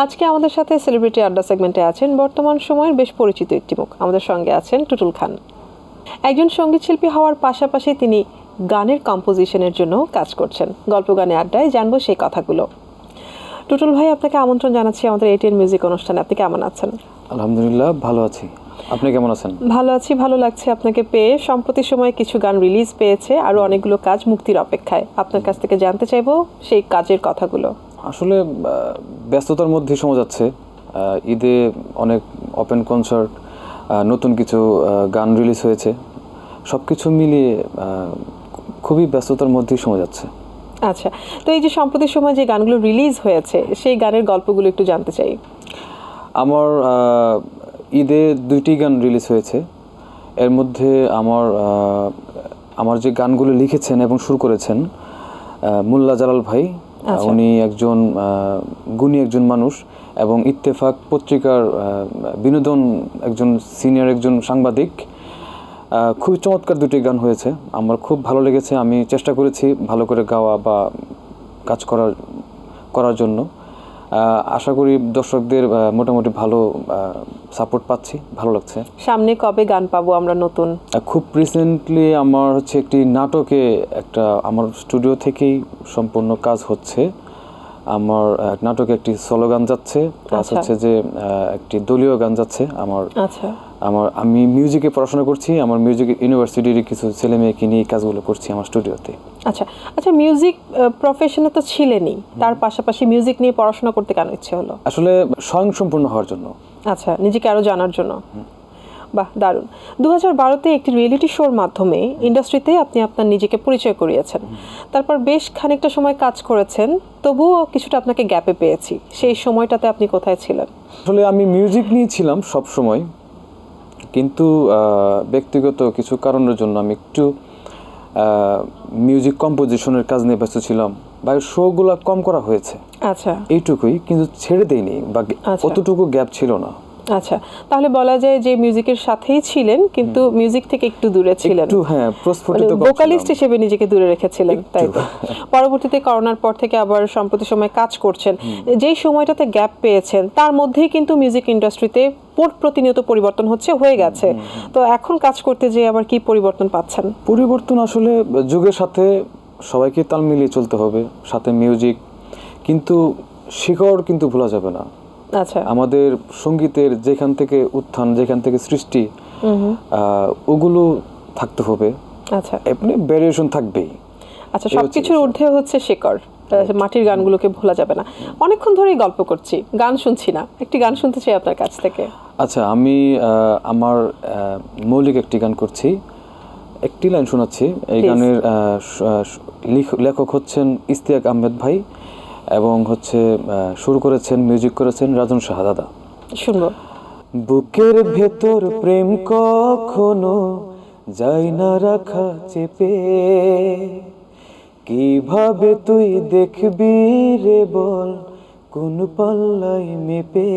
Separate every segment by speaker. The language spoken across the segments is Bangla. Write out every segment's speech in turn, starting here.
Speaker 1: আজকে আমাদের সাথে সেলিব্রিটি আড্ডা সেগমেন্টে আছেন বর্তমান সময়ের বেশ পরিচিত একটি মুখ। আমাদের সঙ্গে আছেন টুটুল খান। একজন সঙ্গীত শিল্পী হওয়ার পাশাপাশি তিনি গানের কম্পোজিশনের জন্য কাজ করছেন। গল্প গানে আড্ডায় জানবো সেই কথাগুলো। টুটুল ভাই, আপনাকে আমন্ত্রণ জানাচ্ছি আমাদের এটিএন মিউজিক অনুষ্ঠানে। আপনি কেমন আছেন?
Speaker 2: আলহামদুলিল্লাহ, ভালো আছি। আপনি কেমন আছেন?
Speaker 1: ভালো আছি, ভালো লাগছে আপনাকে পেয়ে। সম্প্রতি সময়ে কিছু গান রিলিজ পেয়েছে, আরও অনেকগুলো কাজ মুক্তির অপেক্ষায়। আপনার কাছ থেকে জানতে চাইবো সেই কাজের কথাগুলো।
Speaker 2: আসলে ব্যস্ততার মধ্যে সময় যাচ্ছে। ঈদে অনেক ওপেন কনসার্ট, নতুন কিছু গান রিলিজ হয়েছে, সব কিছু মিলিয়ে খুবই ব্যস্ততার মধ্যেই সময় যাচ্ছে।
Speaker 1: আচ্ছা, তো এই যে সম্প্রতি সময় যে গানগুলো রিলিজ হয়েছে সেই গানের গল্পগুলো একটু জানতে চাই।
Speaker 2: আমার ঈদে 2টি গান রিলিজ হয়েছে। এর মধ্যে আমার যে গানগুলো লিখেছেন এবং সুর করেছেন মোল্লা জালাল ভাই। উনি একজন গুণী একজন মানুষ এবং ইত্তেফাক পত্রিকার বিনোদন একজন সিনিয়র একজন সাংবাদিক। খুব চমৎকার 2টি গান হয়েছে, আমার খুব ভালো লেগেছে। আমি চেষ্টা করেছি ভালো করে গাওয়া বা কাজ করার জন্য। আশা করি দর্শকদের মোটামুটি ভালো সাপোর্ট পাচ্ছি, ভালো লাগছে।
Speaker 1: সামনে কবে গান পাবো আমরা নতুন? খুব
Speaker 2: রিসেন্টলি আমার হচ্ছে একটি নাটকে আমার স্টুডিও থেকেই সম্পূর্ণ কাজ হচ্ছে। আমার নাটকে একটি সোলো গান যাচ্ছে, প্লাস হচ্ছে যে একটি দলীয় গান যাচ্ছে। আমি মিউজিকে পড়াশোনা করছি, আমার মিউজিক ইউনিভার্সিটির কিছু ছেলে মেয়েকে নিয়ে কাজগুলো করছি আমার স্টুডিওতে।
Speaker 1: আচ্ছা, মিউজিক প্রফেশনে তো ছিলেনই, তার পাশাপাশি মিউজিক নিয়ে পড়াশোনা করতে কেন ইচ্ছে হলো?
Speaker 2: আসলে স্বয়ংসম্পূর্ণ হওয়ার জন্য।
Speaker 1: আচ্ছা, নিজেকে আরো জানার জন্য। বাহ, দারুণ। 2012-তে একটি রিয়েলিটি শোর মাধ্যমে ইন্ডাস্ট্রিতে আপনি আপনার নিজেকে পরিচয় করিয়েছেন। তারপর বেশ খানিকটা সময় কাজ করেছেন, তবুও কিছুটা আপনাকে গ্যাপে পেয়েছি। সেই সময়টাতে আপনি কোথায় ছিলেন?
Speaker 2: আসলে আমি মিউজিক নিয়ে ছিলাম সব সময়, কিন্তু ব্যক্তিগত কিছু কারণের জন্য আমি একটু মিউজিক কম্পোজিশনের কাজ নিয়ে ব্যস্ত ছিলাম, বা শোগুলো কম করা হয়েছে।
Speaker 1: আচ্ছা,
Speaker 2: এইটুকুই, কিন্তু ছেড়ে দেইনি বা অতটুকু গ্যাপ ছিল না।
Speaker 1: আচ্ছা, তাহলে বলা যায় যে মিউজিকের সাথেই ছিলেন, কিন্তু মিউজিক থেকে একটু দূরে ছিলেন।
Speaker 2: একটু, হ্যাঁ, প্রস্ফুটিত
Speaker 1: ভোকালিস্ট হিসেবে নিজেকে দূরে রেখেছিলেন, তাই তো? পরবর্তীতে করোনার পর থেকে আবার সম্প্রতি সময় কাজ করছেন। যেই সময়টাতে গ্যাপ পেয়েছেন তার মধ্যেই কিন্তু মিউজিক ইন্ডাস্ট্রিতে প্রতিনিয়ত পরিবর্তন হয়ে গেছে। তো এখন কাজ করতে যেয়ে আবার কি পরিবর্তন পাচ্ছেন?
Speaker 2: পরিবর্তন আসলে যুগের সাথে সবাইকে তাল মিলিয়ে চলতে হবে, সাথে মিউজিক, কিন্তু শিকড় কিন্তু ভোলা যাবে না।
Speaker 1: আচ্ছা,
Speaker 2: আমাদের সঙ্গীতের যেখান থেকে উত্থান, যেখান থেকে সৃষ্টি, ওগুলো থাকতে হবে।
Speaker 1: আচ্ছা,
Speaker 2: এমনি ভেরিয়েশন থাকবেই।
Speaker 1: আচ্ছা, সবকিছুর ঊর্ধ্বে হচ্ছে শিকড়, মাটির গানগুলোকে ভোলা যাবে না। অনেকক্ষণ ধরেই গল্প করছি, গান শুনছি না। একটি গান শুনতে চাই আপনার কাছ থেকে।
Speaker 2: আচ্ছা, আমি আমার মৌলিক একটি গান করছি, একটি লাইন শোনাচ্ছি। এই গানের লেখক হচ্ছেন ইশতিয়াক আহমেদ ভাই এবং হচ্ছে শুরু করেছেন, মিউজিক করেছেন রাজন শাহ দাদা।
Speaker 1: শুনবো।
Speaker 2: বুকের ভেতর প্রেম কখনো যায় না রাখা চেপে, কিভাবে তুই দেখবি রে বল কোন পাল্লায় মেপে।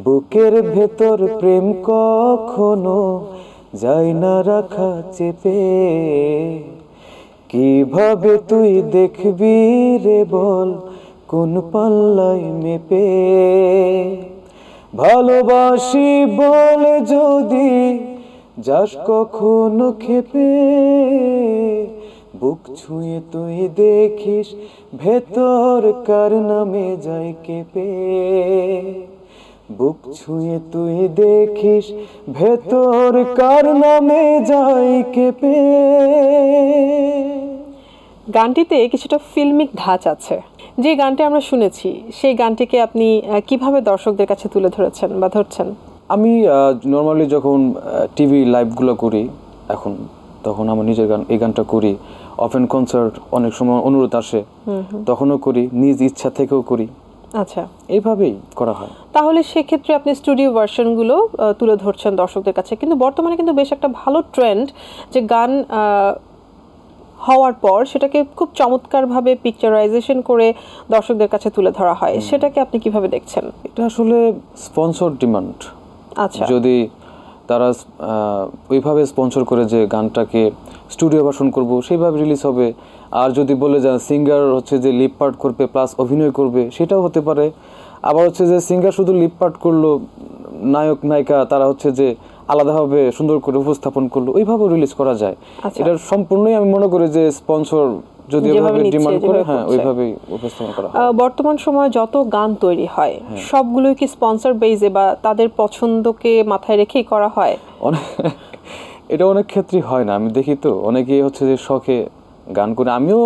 Speaker 2: বুকের ভেতর প্রেম কখনো যায় না রাখা চেপে, কিভাবে তুই দেখবি রে বল কোন পাল্লায় মেপে। ভালোবাসি বলে যদি যাস কখনো খেপে, বুক ছুঁয়ে তুই দেখিস ভেতর কার নামে যায় কেঁপে। বুক ছুঁয়ে তুই দেখিস ভেতর কার নামে যায় কেঁপে।
Speaker 1: গানটিতে কিছুটা ফিল্মিক ধাঁচ আছে। যে গানটি আমরা শুনেছি সেই গানটিকে আপনি কিভাবে দর্শকদের কাছে তুলে ধরেছেন বা ধরছেন?
Speaker 2: আমি নর্মালি যখন টিভি লাইভগুলো করি এখন, তখন আমার নিজের গান, এই গানটা করি। ওপেন কনসার্ট অনেক সময় অনুরোধ আসে, তখনও করি, নিজ ইচ্ছা থেকেও করি।
Speaker 1: আচ্ছা,
Speaker 2: এইভাবেই করা হয়।
Speaker 1: তাহলে সেক্ষেত্রে আপনি স্টুডিও ভার্সনগুলো তুলে ধরছেন দর্শকদের কাছে। কিন্তু বর্তমানে কিন্তু বেশ একটা ভালো ট্রেন্ড যে গান হওয়ার পর সেটাকে খুব চমৎকারভাবে পিকচারাইজেশন করে দর্শকদের কাছে তুলে ধরা হয়। সেটাকে আপনি কিভাবে দেখছেন?
Speaker 2: এটা আসলে স্পন্সর ডিমান্ড।
Speaker 1: আচ্ছা,
Speaker 2: যদি তারা ওইভাবে স্পন্সর করে যে গানটাকে স্টুডিও ভার্সন করব সেইভাবে রিলিজ হবে। আর যদি বলে যে সিঙ্গার হচ্ছে যে লিপ পার্ট করবে প্লাস অভিনয় করবে, সেটাও হতে পারে। আবার হচ্ছে যে সিঙ্গার শুধু লিপ পার্ট করলো, নায়ক নায়িকা তারা হচ্ছে যে আলাদাভাবে সুন্দর করে উপস্থাপন করলো, ওইভাবেও রিলিজ করা যায়। এটা সম্পূর্ণই আমি মনে করি যে স্পন্সর যদি ওইভাবে ডিমান্ড করে, হ্যাঁ ওইভাবেই উপস্থাপন করা হয়।
Speaker 1: বর্তমান সময়ে যত গান তৈরি হয় সবগুলোই কি স্পন্সর বেজে বা তাদের পছন্দকে মাথায় রেখেই করা হয়?
Speaker 2: এটা অনেক ক্ষেত্রেই হয় না, আমি দেখি তো অনেকেই হচ্ছে যে শখে গান করে, আমিও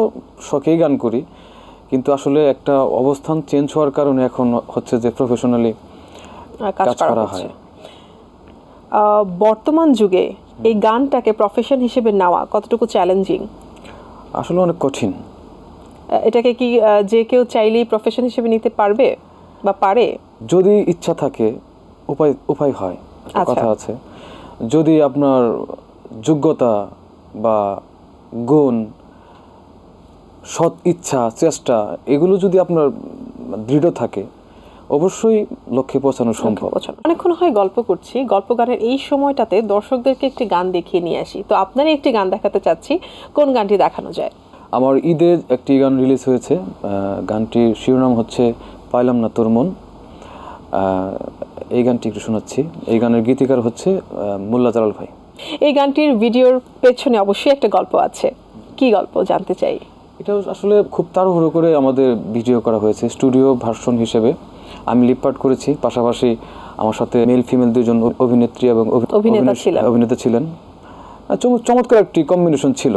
Speaker 2: শখেই গান করি, কিন্তু আসলে একটা অবস্থান চেঞ্জ হওয়ার কারণে এখন হচ্ছে যে প্রফেশনালি কাজ করা হয়।
Speaker 1: বর্তমান যুগে এই গানটাকে প্রফেশন হিসেবে নেওয়া কতটুকু চ্যালেঞ্জিং?
Speaker 2: আসলে অনেক কঠিন।
Speaker 1: এটাকে কি যে কেউ চাইলেই প্রফেশন হিসেবে নিতে পারবে বা পারে?
Speaker 2: যদি ইচ্ছা থাকে উপায় হয়, কথা আছে। যদি আপনার যোগ্যতা বা গুণ, সৎ ইচ্ছা, চেষ্টা এগুলো যদি আপনার দৃঢ় থাকে, অবশ্যই লক্ষ্যে পৌঁছানো সম্ভব।
Speaker 1: অনেকক্ষণ হয় গল্প করছি, গল্প গানের এই সময়টাতে দর্শকদেরকে একটি গান দেখিয়ে নিয়ে আসি। তো আপনারা একটি গান দেখাতে চাচ্ছি, কোন গানটি দেখানো যায়?
Speaker 2: আমার ঈদে একটি গান রিলিজ হয়েছে, গানটির শিরোনাম হচ্ছে পাইলাম না তোর মন। এই গানটি একটু শোনাচ্ছি। এই গানের গীতিকার হচ্ছে মোল্লা জালাল ভাই।
Speaker 1: এই গানটির ভিডিওর পেছনে অবশ্যই একটা গল্প আছে, কি গল্প জানতে চাই।
Speaker 2: এটা আসলে খুব তাড়াহুড়ো করে আমাদের ভিডিও করা হয়েছে, স্টুডিও ভার্সন হিসেবে আমি লিপ পার্ট করেছি, পাশাপাশি আমার সাথে মেল ফিমেল দুজন অভিনেত্রী এবং অভিনেতা ছিলেন। চমৎকার একটি কম্বিনেশন ছিল।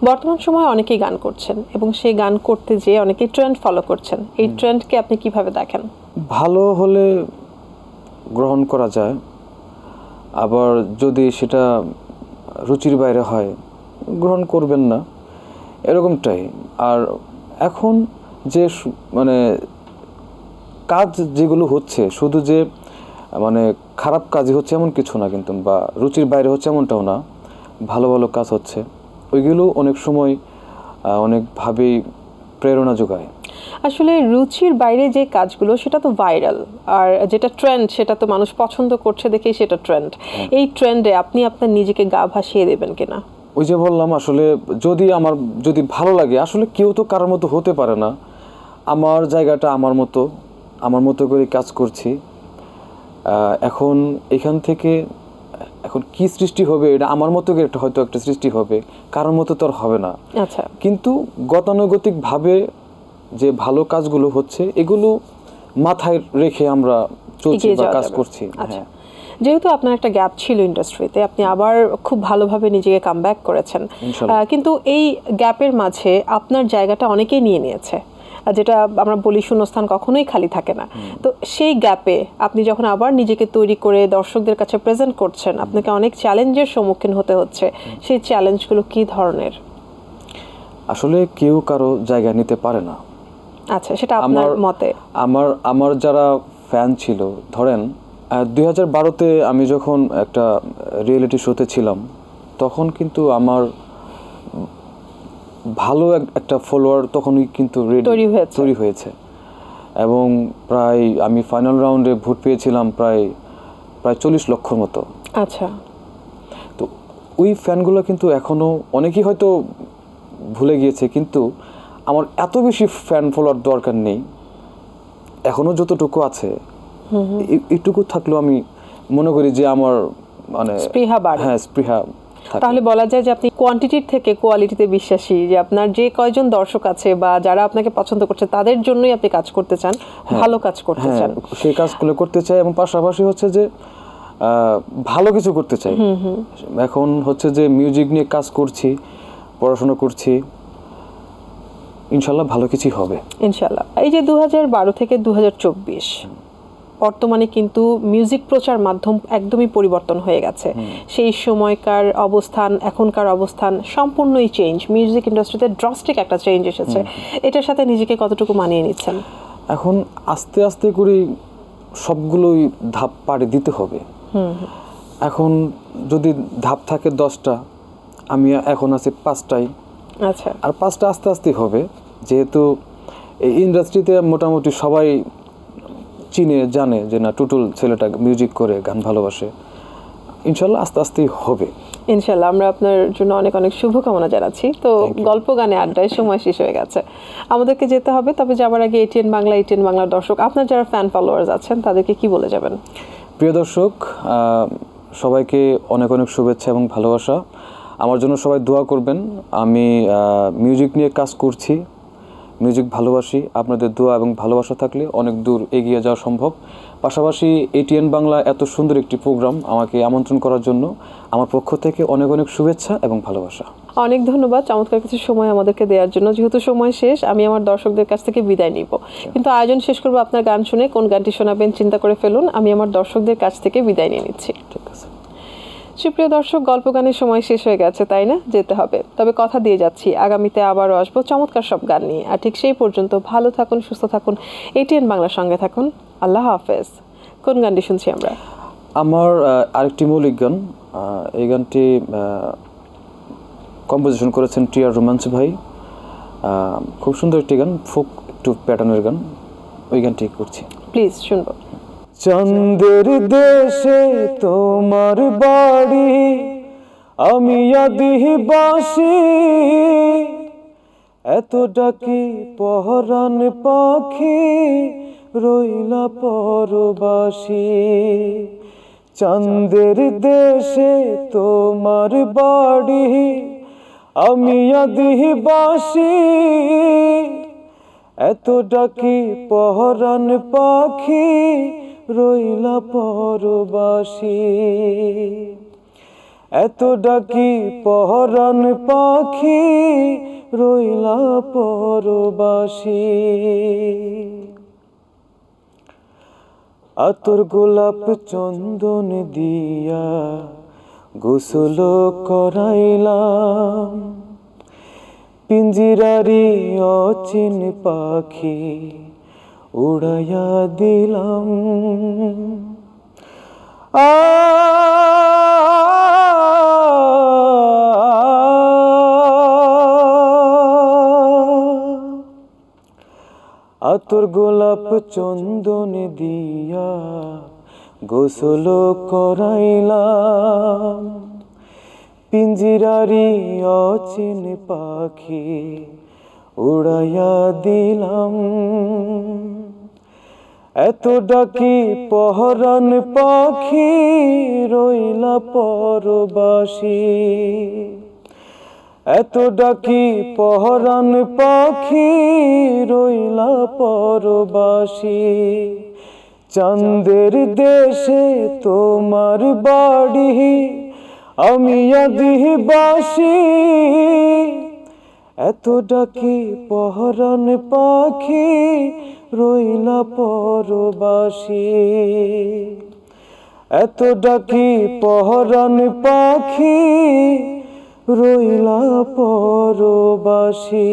Speaker 1: বর্তমান সময়ে অনেকেই গান করছেন এবং সেই গান করতে যেয়ে অনেকেই ট্রেন্ড ফলো করছেন, এই ট্রেন্ডকে আপনি কিভাবে দেখেন?
Speaker 2: ভালো হলে গ্রহণ করা যায়, আবার যদি সেটা রুচির বাইরে হয় গ্রহণ করবেন না, এরকমটাই। আর এখন যে মানে কাজ যেগুলো হচ্ছে, শুধু যে মানে খারাপ কাজই হচ্ছে এমন কিছু না, কিন্তু বা রুচির বাইরে হচ্ছে এমনটাও না, ভালো ভালো কাজ হচ্ছে, ওইগুলো অনেক সময় অনেকভাবেই প্রেরণা যোগায়।
Speaker 1: আসলে রুচির বাইরে যে কাজগুলো সেটা তো ভাইরাল, আর যেটা ট্রেন্ড সেটা তো মানুষ পছন্দ করছে দেখেই সেটা ট্রেন্ড। এই ট্রেন্ডে আপনি আপনার নিজেকে গা ভাসিয়ে দেবেন কিনা?
Speaker 2: ওই যে বললাম, আসলে যদি ভালো লাগে, আসলে কেউ তো কারোর মতো হতে পারে না। আমার জায়গাটা আমার মতো করে কাজ করছি। এখন এখান থেকে এখন কি সৃষ্টি হবে, এটা আমার মতো করে হয়তো একটা সৃষ্টি হবে, কারোর মতো তো আর হবে না।
Speaker 1: আচ্ছা,
Speaker 2: কিন্তু গতানুগতিকভাবে যে ভালো কাজগুলো হচ্ছে, এগুলো মাথায় রেখে আমরা চলছি বা কাজ করছি।
Speaker 1: হ্যাঁ, যেহেতু আপনার একটা গ্যাপ ছিল ইন্ডাস্ট্রিতে, আপনি আবার খুব ভালোভাবে নিজেকে কামব্যাক করেছেন, কিন্তু এই গ্যাপের মাঝে আপনার জায়গাটা অনেকেই নিয়ে নিয়েছে, যেটা আমরা বলি শূন্যস্থান কখনোই খালি থাকে না। তো সেই গ্যাপে আপনি যখন আবার নিজেকে তৈরি করে দর্শকদের কাছে প্রেজেন্ট করছেন, আপনাকে অনেক চ্যালেঞ্জের সম্মুখীন হতে হচ্ছে। সেই চ্যালেঞ্জগুলো কি ধরনের?
Speaker 2: আসলে কেউ কারো জায়গা নিতে পারে না।
Speaker 1: আচ্ছা, সেটা আপনার মতে?
Speaker 2: আমার যারা ফ্যান ছিল, ধরেন 2012-তে আমি যখন একটা রিয়েলিটি শোতে ছিলাম, তখন কিন্তু আমার ভালো একটা ফলোয়ার তখনই কিন্তু তৈরি হয়েছে, এবং প্রায় আমি ফাইনাল রাউন্ডে ভোট পেয়েছিলাম প্রায় 40 লক্ষর মতো।
Speaker 1: আচ্ছা,
Speaker 2: তো ওই ফ্যানগুলো কিন্তু এখনো অনেকেই হয়তো ভুলে গিয়েছে, কিন্তু আমার এত বেশি ফ্যান ফলোয়ার দরকার নেই, এখনো যতটুকু আছে এইটুকু থাকলেও আমি মনে করি যে আমার মানে
Speaker 1: স্পৃহা বাড়ে।
Speaker 2: হ্যাঁ, স্পৃহা।
Speaker 1: তাহলে বলা যায় যে আপনি কোয়ান্টিটির থেকে কোয়ালিটিতে বিশ্বাসী, যে আপনার যে কয়জন দর্শক আছে বা যারা আপনাকে পছন্দ করছে তাদের জন্যই আপনি কাজ করতে চান, ভালো কাজ করতে চান,
Speaker 2: সেই কাজগুলো করতে চাই, এবং পাশাপাশি হচ্ছে যে ভালো কিছু করতে চাই। এখন হচ্ছে যে মিউজিক নিয়ে কাজ করছি, পড়াশোনা করছি, ইনশাল্লাহ ভালো কিছুই হবে
Speaker 1: ইনশাল্লাহ। এই যে 2012 থেকে 2024 বর্তমানে কিন্তু মিউজিক প্রচার মাধ্যম একদমই পরিবর্তন হয়ে গেছে। সেই সময়কার অবস্থান এখনকার অবস্থান সম্পূর্ণই চেঞ্জ, মিউজিক ইন্ডাস্ট্রিতে ড্রাস্টিক একটা চেঞ্জ এসেছে। এটার সাথে নিজেকে কতটুকু মানিয়ে নিচ্ছেন?
Speaker 2: এখন আস্তে আস্তে করে সবগুলোই ধাপ পাড়ি দিতে হবে। এখন যদি ধাপ থাকে 10টা, আমি এখন আছি 5টায়।
Speaker 1: আচ্ছা,
Speaker 2: আর 5টা আস্তে আস্তে হবে, যেহেতু এই ইন্ডাস্ট্রিতে মোটামুটি সবাই চিনে জানে যে না, টুটুল ছেলেটা মিউজিক করে, গান ভালোবাসে। ইনশাল্লাহ আস্তে আস্তেই হবে।
Speaker 1: ইনশাল্লাহ আমরা আপনার জন্য অনেক অনেক শুভকামনা জানাচ্ছি। তো গল্প গানে আড্ডায় সময় শেষ হয়ে গেছে, আমাদেরকে যেতে হবে। তবে যাবার আগে এটিএন বাংলার দর্শক, আপনার যারা ফ্যান ফলোয়ার্স আছেন তাদেরকে কি বলে যাবেন?
Speaker 2: প্রিয় দর্শক, সবাইকে অনেক অনেক শুভেচ্ছা এবং ভালোবাসা। আমার জন্য সবাই দোয়া করবেন। আমি মিউজিক নিয়ে কাজ করছি, মিউজিক ভালোবাসি। আপনাদের দোয়া এবং ভালোবাসা থাকলে অনেক দূর এগিয়ে যাওয়া সম্ভব। পাশাপাশি এটিএন বাংলা এত সুন্দর একটি প্রোগ্রাম আমাকে আমন্ত্রণ করার জন্য আমার পক্ষ থেকে অনেক অনেক শুভেচ্ছা এবং ভালোবাসা।
Speaker 1: অনেক ধন্যবাদ চমৎকার কিছু সময় আমাদেরকে দেওয়ার জন্য। যেহেতু সময় শেষ, আমি আমার দর্শকদের কাছ থেকে বিদায় নিব, কিন্তু আয়োজন শেষ করবো আপনার গান শুনে। কোন গানটি শোনাবেন চিন্তা করে ফেলুন, আমি আমার দর্শকদের কাছ থেকে বিদায় নিয়ে নিচ্ছি।
Speaker 2: ঠিক আছে।
Speaker 1: সুপ্রিয় দর্শক, গল্প গানের সময় শেষ হয়ে গেছে, তাই না? যেতে হবে। তবে কথা দিয়ে যাচ্ছি, আগামীতে আবারও আসবো চমৎকার সব গান নিয়ে। আর ঠিক সেই পর্যন্ত ভালো থাকুন, সুস্থ থাকুন, এটিএন বাংলার সঙ্গে থাকুন। আল্লাহ হাফেজ। কোন গানটি শুনছি আমরা?
Speaker 2: আমার আরেকটি মৌলিক গান, এই গানটি কম্পোজিশন করেছেন টিআর রোমান্স ভাই। খুব সুন্দর একটি গান, ফোক একটু প্যাটার্নের গান, ওই গানটি করছি।
Speaker 1: প্লিজ শুনবো।
Speaker 2: চাঁদের দেশে তোমার বাড়ি, আমি আদিবাসী, এত ডাকি পহরান পাখি, রইলা পরবাসী। চাঁদের দেশে তোমার বাড়ি, আমি আদিবাসী, এত ডাকি পহরান পাখি, রইলা পরবাসী। এত ডাকি পহরান পাখি, রইলা পরবাসী। আতর গোলাপ চন্দন দিয়া গোসল করাইলাম, পিঞ্জিরারি অচিন পাখি উড়াইয়া দিলাম। আতর গোলাপ চন্দন দিয়া গোসল করাইলাম, পিঞ্জিরারি অচিন পাখি উড়াইয়া দিলাম। এত ডাকি পহরান পাখি, রইলা পরবাসী। এত ডাকি পহরান পাখি, রইলা পরবাসী। চাঁদের দেশে তোমার বাড়ি, আমি আদিবাসী, এত ডাকি পহরান পাখি, রইলা পরবাসী। এত ডাকি পহরান পাখি, রইলা পরবাসী।